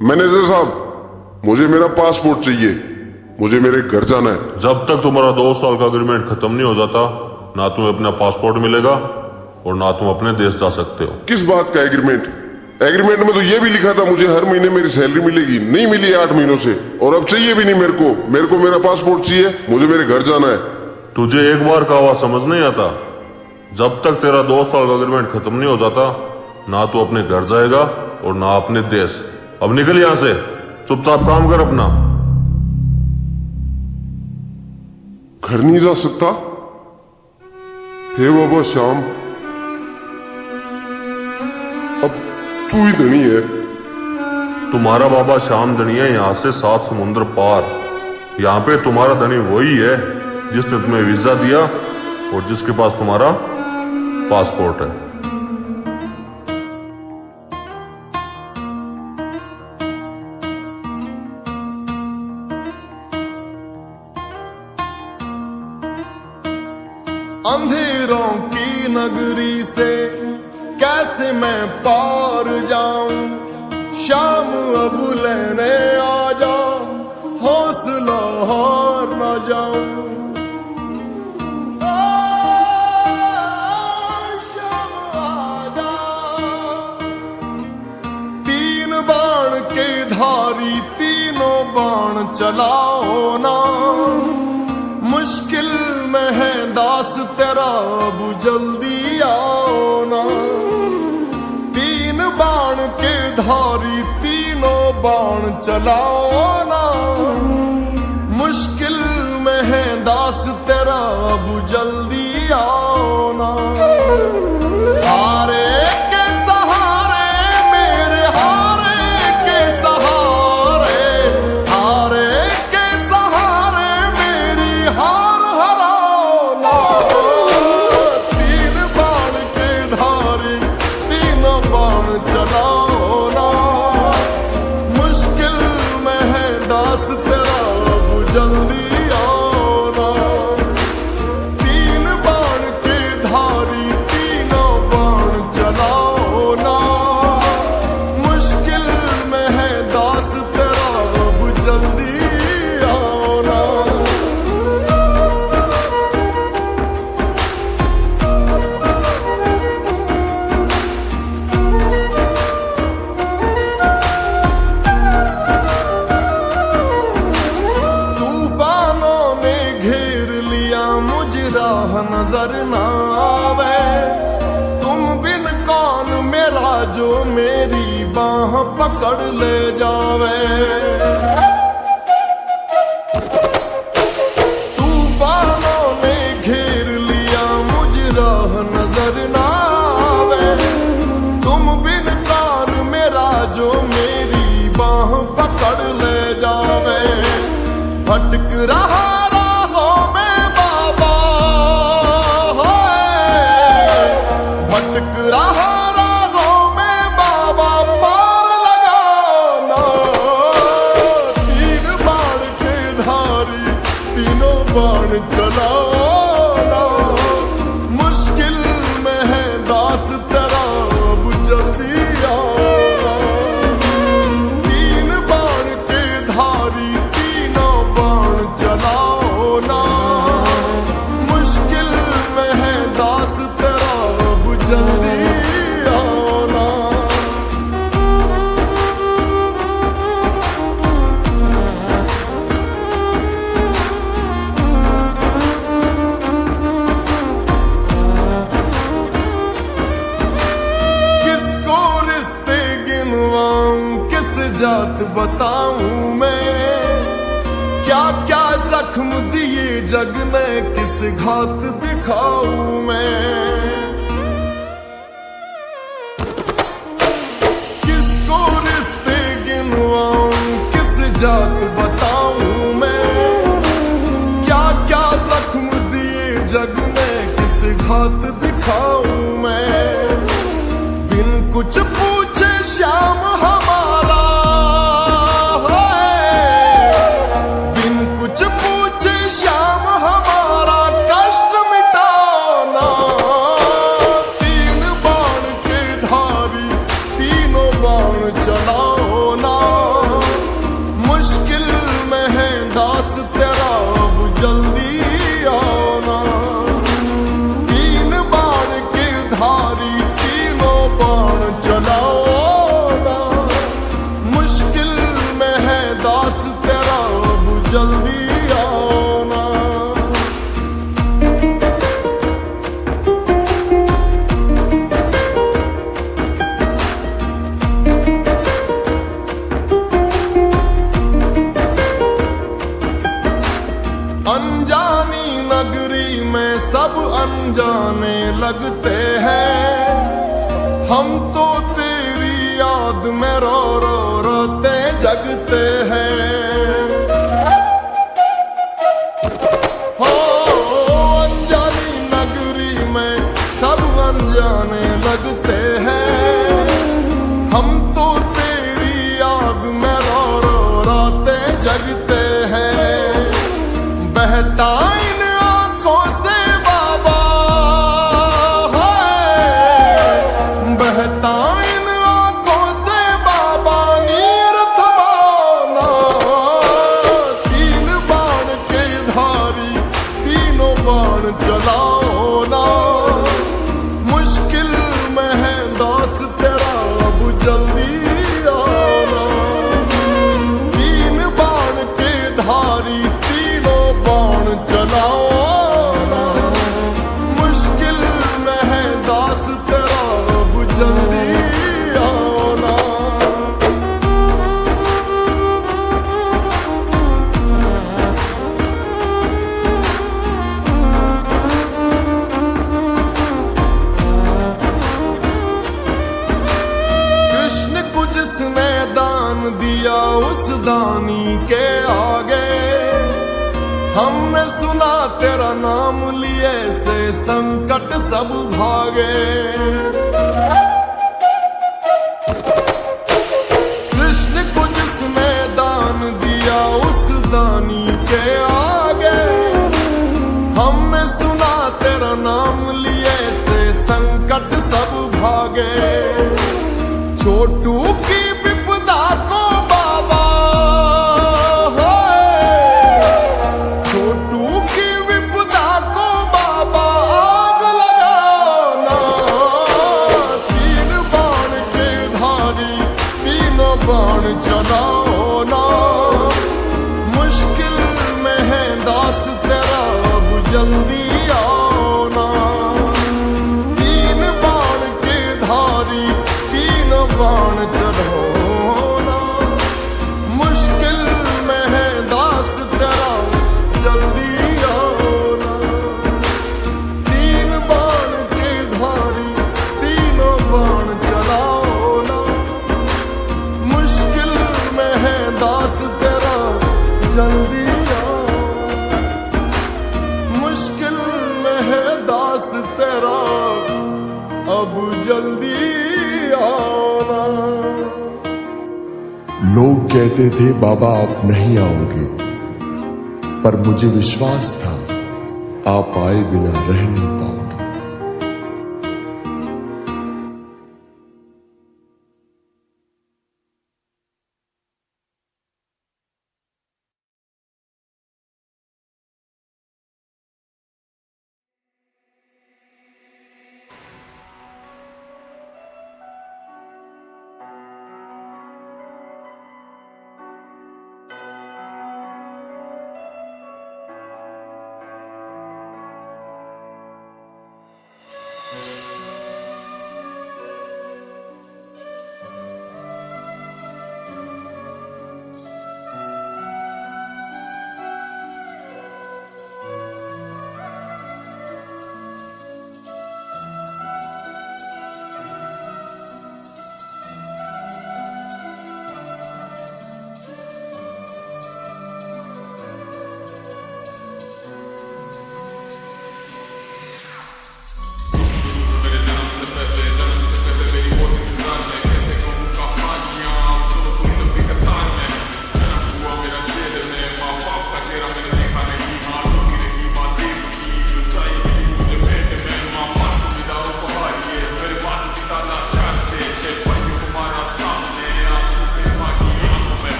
Manager साहब, मुझे मेरा पासपोर्ट चाहिए। मुझे मेरे घर जाना है। जब तक तुम्हारा 2 साल का एग्रीमेंट खत्म नहीं हो जाता, ना तुम्हें अपना पासपोर्ट मिलेगा और ना तुम अपने देश जा सकते हो। किस बात का एग्रीमेंट? एग्रीमेंट में तो ये भी लिखा था मुझे हर महीने मेरी सैलरी मिलेगी। नहीं मिली 8 महीनों से, और अब चाहिए भी नहीं मेरे को मेरा पासपोर्ट चाहिए। मुझे मेरे घर जाना है। तुझे एक बार का आवाज समझ नहीं आता? जब तक तेरा 2 साल का एग्रीमेंट खत्म नहीं हो जाता, ना तू अपने घर जाएगा और ना अपने देश। अब निकल यहां से, चुपचाप काम कर अपना। घर नहीं जा सकता? हे बाबा श्याम, अब तू ही धनी है। तुम्हारा बाबा श्याम धनी है यहाँ से 7 समुद्र पार। यहाँ पे तुम्हारा धनी वही है जिसने तुम्हें वीजा दिया और जिसके पास तुम्हारा पासपोर्ट है। अंधेरों की नगरी से कैसे मैं पार जाऊं। शाम अब लेने आ जा, हौसला हार न जाऊं। शाम आ जा। 3 बाण के धारी तीनों बाण चलाओ ना। मुश्किल में है दास तेरा, अब जल्दी आओ ना। 3 बाण के धारी तीनों बाण चलाओ ना। मुश्किल में है दास तेरा, अब जल्दी आओ ना। हारे के सहारे मेरे, हारे के सहारे, हारे के सहारे मेरी हार हराओ ना। 3 बाण के धारी तीनों बाण चलाओ ना। मुश्किल में है दास तेरा, अब जल्दी आओ ना। 3 बाण के धारी तीनों बाण चलाओ ना। मुश्किल में है दास तेरा, अब जल्दी आओ ना। तूफानों ने घेर लिया, मुझे राह नजर ना आवे। तुम बिन कौन मेरा जो मेरी बाह पकड़ ले जावे। तूफानों ने घेर लिया, मुझे राह नजर ना आवे। तुम बिन कौन मेरा जो मेरी बाह पकड़ ले जावे। भटक रहा राहों में बाबा, भटक रहा राहों में बाबा, पार लगाओ ना। 3 बाण के धारी तीनों बाण चलाओ ना। मुश्किल में है दास तेरा, अब जल्दी आओ ना। 3 बाण के धारी तीनों बाण चलाओ ना। मुश्किल में है दास तेरा, अब जल्दी आओ ना। किसको रिश्ते गिनवाऊं, किस जात बताऊं मैं। क्या क्या जख्म दिए जग ने, किस घात दिखाऊं मैं। किसको रिश्ते गिनवाऊं, किस जात बताऊं मैं। क्या क्या जख्म दिए जग ने, किस घात दिखाऊं मैं। बिन कुछ पूछे श्याम हमारा, बिन कुछ पूछे श्याम हमारा, कष्ट मिटाओ ना। 3 बाण के धारी तीनों बाण चलाओ ना। अनजाने लगते हैं, हम तो तेरी याद में रो रो रोते जगते हैं। हो अनजानी नगरी में सब अनजाने लगते हैं, हम तो तेरी याद में रो रो रोते जगते हैं। बहता इन आंखों से बाबा है, बहता इन आंखों से बाबा नीर थमाना। तीन बाण के धारी तीनों बाण चलाओ ना, मुश्किल में है दास तेरा अब जल्दी आना। तीन बाण के धारी तीनों बाण चलाओ ना, मुश्किल में है दास तेरा अब जल्दी आना। कृष्ण को जिसने दान दिया उस दानी के आगे, हमने सुना तेरा नाम लिए से संकट सब भागे। कृष्ण को जिसने दान दिया उस दानी के आगे, हमने सुना तेरा नाम लिए से संकट सब भागे। छोटू की विपदा को बाबा होए, छोटू की विपदा को बाबा आग लगाना। तीन बाण के धारी तीनों बाण चलाओ ना, मुश्किल में है दास तेरा अब जल्दी आओ ना। तीन बाण के धारी तीनों बाण चलाओ ना, मुश्किल में है दास तेरा जल्दी आओ ना। तीन बाण के धारी तीनों बाण चलाओ ना, मुश्किल में है दास तेरा जल्दी आओ। मुश्किल में है दास तेरा अब जल्दी आना। लोग कहते थे बाबा आप नहीं आओगे, पर मुझे विश्वास था आप आए बिना रह नहीं पाओगे।